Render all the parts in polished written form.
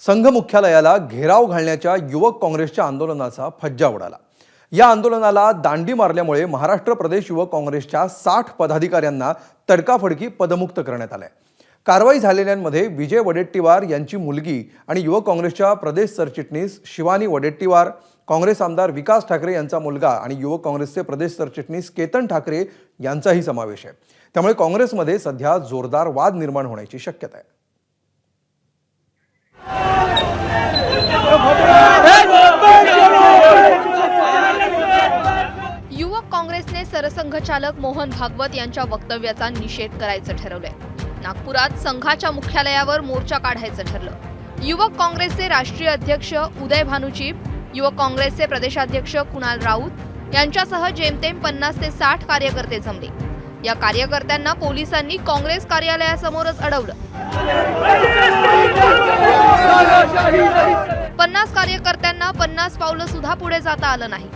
संघ मुख्यालयाला घेराव घालण्याच्या युवक काँग्रेसच्या आंदोलनाचा फज्जा उडाला। या आंदोलनाला दांडी मारल्यामुळे महाराष्ट्र प्रदेश युवक काँग्रेसच्या 60 पदाधिकाऱ्यांना तडकाफडकी पदमुक्त करण्यात आले। कारवाई झालेल्यांमध्ये विजय वडेट्टीवार यांची मुलगी आणि युवक काँग्रेसच्या प्रदेश सरचिटणीस शिवानी वडेट्टीवार, काँग्रेस आमदार विकास ठाकरे यांचा मुलगा आणि युवक काँग्रेसचे प्रदेश सरचिटणीस केतन ठाकरे यांचाही समावेश आहे। त्यामुळे काँग्रेसमध्ये सध्या जोरदार वाद निर्माण होण्याची शक्यता आहे। युवक काँग्रेसने सरसंघचालक मोहन भागवत यांच्या वक्तव्याचा निषेध करायचं ठरवलंय। नागपुरात संघाच्या मुख्यालयावर मोर्चा काढायचं ठरलं। युवक काँग्रेसचे राष्ट्रीय अध्यक्ष उदय भानुचिप, युवक काँग्रेसचे प्रदेशाध्यक्ष कुणाल राऊत यांच्यासह जेमतेम 50 ते 60 कार्यकर्ते जमले। या कार्यकर्त्यांना पोलिसांनी काँग्रेस कार्यालयासमोरच अडवलं। 50 कार्यकर्त्यांना 50 पावलं सुद्धा पुढे जाता आलं नाही।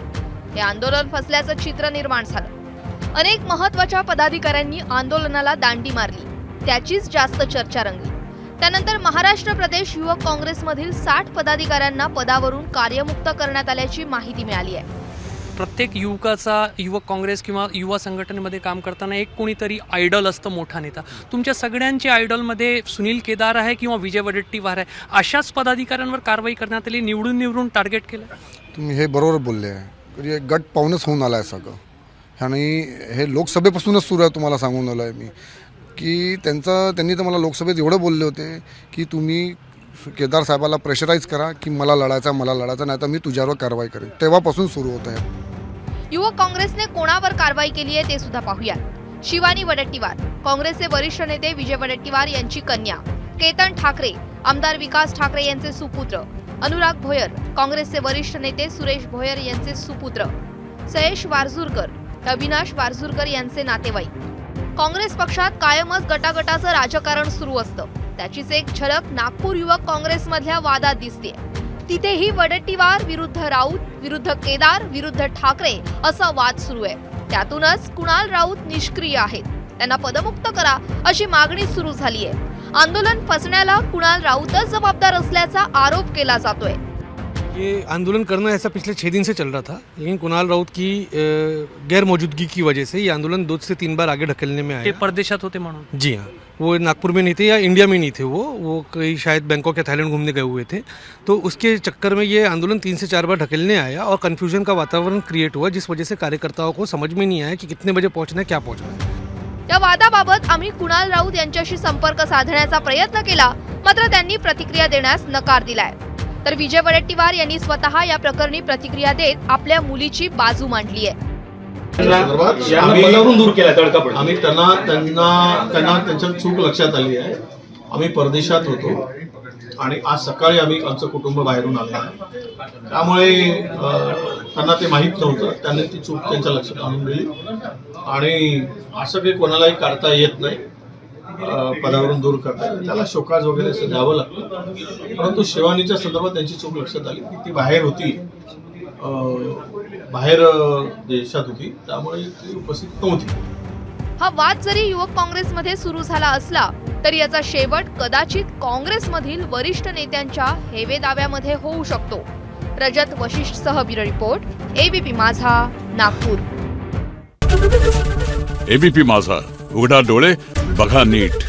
हे आंदोलन फसल्याचं चित्र निर्माण झालं। अनेक महत्त्वाच्या पदाधिकाऱ्यांनी आंदोलनाला दांडी मारली, त्याचीच जास्त चर्चा रंगली। त्यानंतर महाराष्ट्र प्रदेश युवक काँग्रेसमधील 60 पदाधिकाऱ्यांना पदावरून कार्यमुक्त करण्यात आल्याची माहिती मिळाली आहे। प्रत्येक युवकाचा युवक काँग्रेस किंवा युवा संघटनेमध्ये काम करताना एक कोणीतरी आयडल असतं, मोठा नेता। तुमच्या सगळ्यांच्या आयडलमध्ये सुनील केदार आहे किंवा विजय वडेट्टीवार आहे, अशाच पदाधिकाऱ्यांवर कारवाई करण्यात आली, निवडून टार्गेट केलं। तुम्ही हे बरोबर बोलले आहे। हे गट पाहूनच होऊन आलं आहे सगळं, आणि हे लोकसभेपासूनच सुरू आहे। तुम्हाला सांगून आलो आहे मी की त्यांनी तर मला लोकसभेत एवढं बोलले होते की तुम्ही केदार साहेबाला प्रेशराईज करा की मला लढायचं नाही तर मी तुझ्यावर कारवाई करेन। तेव्हापासून सुरू होतं आहे। युवक काँग्रेसने कोणावर कारवाई केली आहे ते सुद्धा पाहूया। शिवानी वडेट्टीवार, काँग्रेसचे वरिष्ठ नेते विजय वडेट्टीवार यांची कन्या, केतन ठाकरे, आमदार विकास ठाकरे यांचे सुपुत्र, अनुराग भोयर, काँग्रेसचे वरिष्ठ नेते सुरेश भोयर यांचे सुपुत्र, सयेश वारझुरकर, अविनाश वारझुरकर यांचे नातेवाईक। काँग्रेस पक्षात कायमच गटागटाचं राजकारण सुरू असतं। त्याचीच एक झलक नागपूर युवक काँग्रेसमधल्या वादात दिसते। तिथेही वडेट्टीवार विरुद्ध राऊत, विरुद्ध केदार, विरुद्ध ठाकरे असा वाद सुरू आहे। त्यातूनच कुणाल राऊत निष्क्रिय आहेत, त्यांना पदमुक्त करा अशी मागणी सुरू झाली आहे। आंदोलन फसण्याला कुणाल राऊतच जबाबदार असल्याचा आरोप केला जातोय। ये आंदोलन करना ऐसा पिछले 6 दिन से चल रहा था, लेकिन कुणाल राउत की गैर मौजूदगी की वजह से ये आंदोलन 2 से 3 बार आगे ढकेलने में ते आया। परदेशात होते म्हणून। जी हाँ, वो नागपुर में नहीं थे या इंडिया में नहीं थे, वो कहीं शायद बैंकॉक या थाईलैंड घूमने गए हुए थे। तो उसके चक्कर में ये आंदोलन 3 से 4 बार ढकेलने आया और कन्फ्यूजन का वातावरण क्रिएट हुआ, जिस वजह से कार्यकर्ताओं को समझ में नहीं आया कि कितने बजे पहुंचना है, क्या पहुंचना है। या वादाबाबत आम्ही कुणाल राऊत यांच्याशी संपर्क साधण्याचा प्रयत्न केला, मात्र त्यांनी प्रतिक्रिया देण्यास नकार दिलाय। तर विजय वडेट्टीवार यांनी स्वतः या प्रकरणी प्रतिक्रिया देत आपल्या मुलीची बाजू मांडली आहे। आम्ही त्यांना त्यांच्या चूक लक्षात आली आहे। आम्ही परदेशात होतो आणि आज सकाळी आम्ही आमचं कुटुंब बाहेरून आलं आहे, त्यामुळे त्यांना ते माहीत नव्हतं। त्यांनी ती चूक त्यांच्या लक्षात आणून दिली आणि असं काही कोणालाही काढता येत नाही, पदावरून दूर करता येईल, त्याला शोकाज वगैरे असं द्यावं लागतं। परंतु शिवानीच्या संदर्भात त्यांची चूक लक्षात आली की ती बाहेर होती, बाहेर देशात होती, त्यामुळे ती उपस्थित नव्हती। हा वाद जरी युवक काँग्रेसमध्ये सुरू झाला असला तरी याचा शेवट कदाचित काँग्रेसमधील वरिष्ठ नेत्यांच्या हेवे दाव्यामध्ये होऊ शकतो। रजत वशिष्ठसह ब्युरो रिपोर्ट, एबीपी माझा, नागपूर। एबीपी माझा, उघडा डोळे बघा नीट।